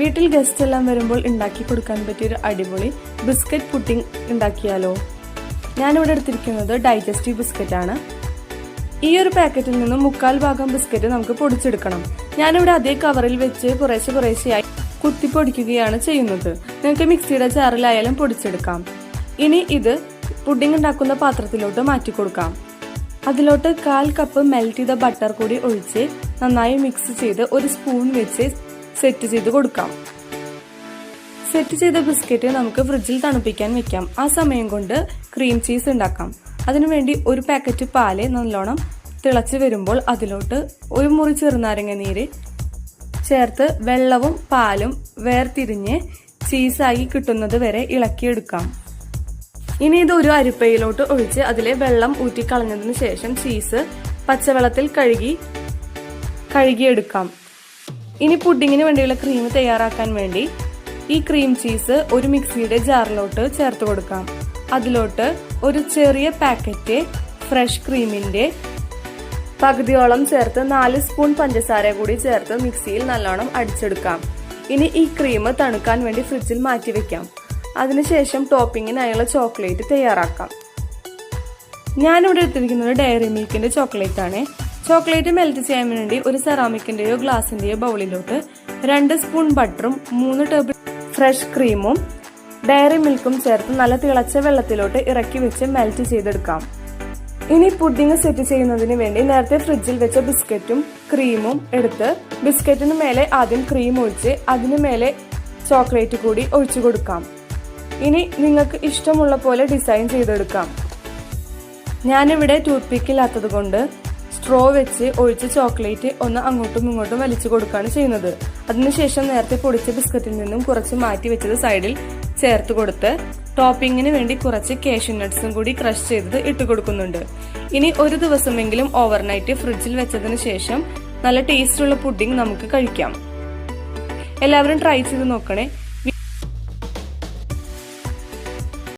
വീട്ടിൽ ഗസ്റ്റ് എല്ലാം വരുമ്പോൾ ഉണ്ടാക്കി കൊടുക്കാൻ പറ്റിയൊരു അടിപൊളി ബിസ്ക്കറ്റ് പുഡിംഗ് ഉണ്ടാക്കിയാലോ? ഞാനിവിടെ എടുത്തിരിക്കുന്നത് ഡൈജസ്റ്റീവ് ബിസ്ക്കറ്റ് ആണ്. ഈ ഒരു പാക്കറ്റിൽ നിന്നും 1/4 ഭാഗം ബിസ്ക്കറ്റ് നമുക്ക് പൊടിച്ചെടുക്കണം. ഞാനിവിടെ അതേ കവറിൽ വെച്ച് കുറേശ്ശെയായി കുത്തി പൊടിക്കുകയാണ് ചെയ്യുന്നത്. നിങ്ങൾക്ക് മിക്സിയുടെ ജാറിലായാലും പൊടിച്ചെടുക്കാം. ഇനി ഇത് പുഡിംഗ് ഉണ്ടാക്കുന്ന പാത്രത്തിലോട്ട് മാറ്റി കൊടുക്കാം. അതിലോട്ട് 1/4 കപ്പ് മെൽറ്റ് ചെയ്ത ബട്ടർ കൂടി ഒഴിച്ച് നന്നായി മിക്സ് ചെയ്ത് ഒരു സ്പൂൺ വെച്ച് സെറ്റ് ചെയ്ത് കൊടുക്കാം. സെറ്റ് ചെയ്ത ബിസ്ക്കറ്റ് നമുക്ക് ഫ്രിഡ്ജിൽ തണുപ്പിക്കാൻ വെക്കാം. ആ സമയം കൊണ്ട് ക്രീം ചീസ് ഉണ്ടാക്കാം. അതിനുവേണ്ടി ഒരു പാക്കറ്റ് പാല് നല്ലോണം തിളച്ച് വരുമ്പോൾ അതിലോട്ട് ഒരു മുറി ചെറുനാരങ്ങ നീര് ചേർത്ത് വെള്ളവും പാലും വേർതിരിഞ്ഞ് ചീസായി കിട്ടുന്നത് വരെ ഇളക്കിയെടുക്കാം. ഇനി ഇത് ഒരു അരിപ്പയിലോട്ട് ഒഴിച്ച് അതിലെ വെള്ളം ഊറ്റിക്കളഞ്ഞതിന് ശേഷം ചീസ് പച്ചവെള്ളത്തിൽ കഴുകിയെടുക്കാം. ഇനി പുഡിങ്ങിന് വേണ്ടിയുള്ള ക്രീം തയ്യാറാക്കാൻ വേണ്ടി ഈ ക്രീം ചീസ് ഒരു മിക്സിയുടെ ജാറിലോട്ട് ചേർത്ത് കൊടുക്കാം. അതിലോട്ട് ഒരു ചെറിയ പാക്കറ്റ് ഫ്രഷ് ക്രീമിന്റെ പകുതിയോളം ചേർത്ത് 4 സ്പൂൺ പഞ്ചസാര കൂടി ചേർത്ത് മിക്സിയിൽ നല്ലോണം അടിച്ചെടുക്കാം. ഇനി ഈ ക്രീം തണുക്കാൻ വേണ്ടി ഫ്രിഡ്ജിൽ മാറ്റിവെക്കാം. അതിനുശേഷം ടോപ്പിങ്ങിനായുള്ള ചോക്ലേറ്റ് തയ്യാറാക്കാം. ഞാനിവിടെ എടുത്തിരിക്കുന്നത് ഡയറി മിൽക്കിന്റെ ചോക്ലേറ്റ് ആണ്. ചോക്ലേറ്റ് മെൽറ്റ് ചെയ്യാൻ വേണ്ടി ഒരു സെറാമിക്കിന്റെയോ ഗ്ലാസിന്റെയോ ബൗളിലോട്ട് 2 സ്പൂൺ ബട്ടറും 3 ടേബിൾ ഫ്രഷ് ക്രീമും ഡയറി മിൽക്കും ചേർത്ത് നല്ല തിളച്ച വെള്ളത്തിലോട്ട് ഇറക്കി വെച്ച് മെൽറ്റ് ചെയ്തെടുക്കാം. ഇനി പുഡിംഗ് സെറ്റ് ചെയ്യുന്നതിന് വേണ്ടി നേരത്തെ ഫ്രിഡ്ജിൽ വെച്ച ബിസ്ക്കറ്റും ക്രീമും എടുത്ത് ബിസ്ക്കറ്റിന് മേലെ ആദ്യം ക്രീം ഒഴിച്ച് അതിനു മേലെ ചോക്ലേറ്റ് കൂടി ഒഴിച്ചു കൊടുക്കാം. ഇനി നിങ്ങൾക്ക് ഇഷ്ടമുള്ള പോലെ ഡിസൈൻ ചെയ്തെടുക്കാം. ഞാനിവിടെ ടൂത്ത് പിക്ക് ഇല്ലാത്തത് കൊണ്ട് സ്ട്രോ വെച്ച് ഒഴിച്ച് ചോക്ലേറ്റ് ഒന്ന് അങ്ങോട്ടും ഇങ്ങോട്ടും വലിച്ചു കൊടുക്കുകയാണ് ചെയ്യുന്നത്. അതിനുശേഷം നേരത്തെ പൊടിച്ച ബിസ്ക്കറ്റിൽ നിന്നും കുറച്ച് മാറ്റി വെച്ചത് സൈഡിൽ ചേർത്ത് കൊടുത്ത് ടോപ്പിങ്ങിന് വേണ്ടി കുറച്ച് കാഷ്യൂ നട്ട്സും കൂടി ക്രഷ് ചെയ്തത് ഇട്ട് കൊടുക്കുന്നുണ്ട്. ഇനി ഒരു ദിവസമെങ്കിലും ഓവർനൈറ്റ് ഫ്രിഡ്ജിൽ വെച്ചതിന് ശേഷം നല്ല ടേസ്റ്റുള്ള പുഡിംഗ് നമുക്ക് കഴിക്കാം. എല്ലാവരും ട്രൈ ചെയ്ത് നോക്കണേ.